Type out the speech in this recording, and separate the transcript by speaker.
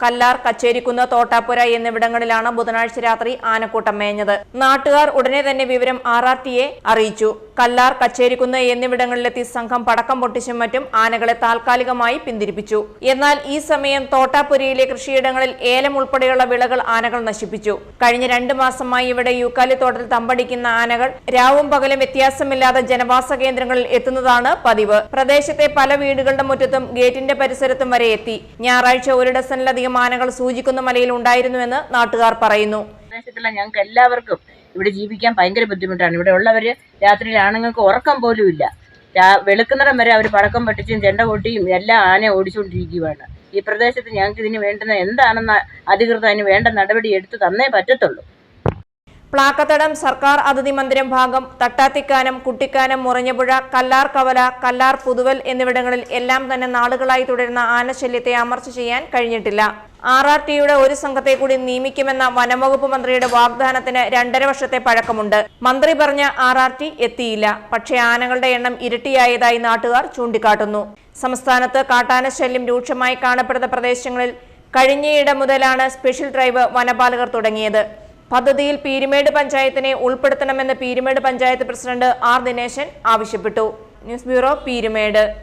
Speaker 1: കല്ലാർ, കച്ചേരിക്കുന്ന്, തോട്ടാപ്പുര എന്നിവിടങ്ങളിലാണ് ബുധനാഴ്ച രാത്രി ആനക്കൂട്ടം മേഞ്ഞത്. നാട്ടുകാർ ഉടനെ തന്നെ വിവരം RRTയെ അറിയിച്ചു. കല്ലാർ, കച്ചേരിക്കുന്ന് എന്നിവിടങ്ങളിലെത്തി സംഘം പടക്കം പൊട്ടിച്ചും മറ്റും ആനകളെ താൽക്കാലികമായി പിന്തിരിപ്പിച്ചു. എന്നാൽ ഈ സമയം തോട്ടാപ്പുരയിലെ കൃഷിയിടങ്ങളിൽ ഏലം ഉൾപ്പെടെയുള്ള വിളകൾ ആനകൾ നശിപ്പിച്ചു. കഴിഞ്ഞ 2 മാസമായി ഇവിടെ യൂക്കാലിത്തോട്ടത്തിൽ തമ്പടിക്കുന്ന ആനകൾ രാവും പകലും വ്യത്യാസമില്ലാതെ ജനവാസ കേന്ദ്രങ്ങളിൽ എത്തുന്നതാണ് പതിവ്. പ്രദേശത്തെ പല വീടുകളുടെ മുറ്റത്തും ഗേറ്റിന്റെ പരിസരത്തും വരെ എത്തി. ഞായറാഴ്ച 1 ഡസനിലധികം ആനകൾ സൂചിക്കുന്ന് മലയിൽ ഉണ്ടായിരുന്നുവെന്ന് നാട്ടുകാർ പറയുന്നു.
Speaker 2: ഞങ്ങൾക്ക് എല്ലാവർക്കും ഇവിടെ ജീവിക്കാൻ ഭയങ്കര ബുദ്ധിമുട്ടാണ്. ഇവിടെ ഉള്ളവര് രാത്രിയിൽ ആണുങ്ങൾക്ക് ഉറക്കം പോലും ഇല്ല. വെളുക്കുന്നിടം വരെ അവർ പടക്കം പൊട്ടിച്ചും ചെണ്ട കൊട്ടിയും എല്ലാം ആന ഓടിച്ചുകൊണ്ടിരിക്കുകയാണ്. ഈ പ്രദേശത്ത് ഞങ്ങൾക്ക് ഇതിന് വേണ്ടുന്ന എന്താണെന്ന് അധികൃതർ അതിന് വേണ്ട നടപടി എടുത്തു തന്നേ പറ്റത്തുള്ളൂ.
Speaker 1: പ്ലാക്കത്തടം സർക്കാർ അതിഥി മന്ദിരം ഭാഗം, തട്ടാത്തിക്കാനം, കുട്ടിക്കാനം, മുറഞ്ഞപുഴ, കല്ലാർ കവല, കല്ലാർ പുതുവൽ എന്നിവിടങ്ങളിൽ എല്ലാം തന്നെ നാളുകളായി തുടരുന്ന ആനശല്യത്തെ അമർച്ച ചെയ്യാൻ കഴിഞ്ഞിട്ടില്ല. RRTയുടെ ഒരു സംഘത്തെ കൂടി നിയമിക്കുമെന്ന വനംവകുപ്പ് മന്ത്രിയുടെ വാഗ്ദാനത്തിന് 2.5 വർഷത്തെ പഴക്കമുണ്ട്. മന്ത്രി പറഞ്ഞ RRT എത്തിയില്ല. പക്ഷേ ആനകളുടെ എണ്ണം ഇരട്ടിയായതായി നാട്ടുകാർ ചൂണ്ടിക്കാട്ടുന്നു. സംസ്ഥാനത്ത് കാട്ടാന ശല്യം രൂക്ഷമായി കാണപ്പെടുന്ന പ്രദേശങ്ങളിൽ കഴിഞ്ഞയിടം മുതലാണ് സ്പെഷ്യൽ ഡ്രൈവ് വനപാലകർ തുടങ്ങിയത്. പദ്ധതിയിൽ പീരുമേട് പഞ്ചായത്തിനെ ഉൾപ്പെടുത്തണമെന്ന് പീരുമേട് പഞ്ചായത്ത് പ്രസിഡന്റ് R ദിനേശൻ ആവശ്യപ്പെട്ടു. News bureau, Peermade.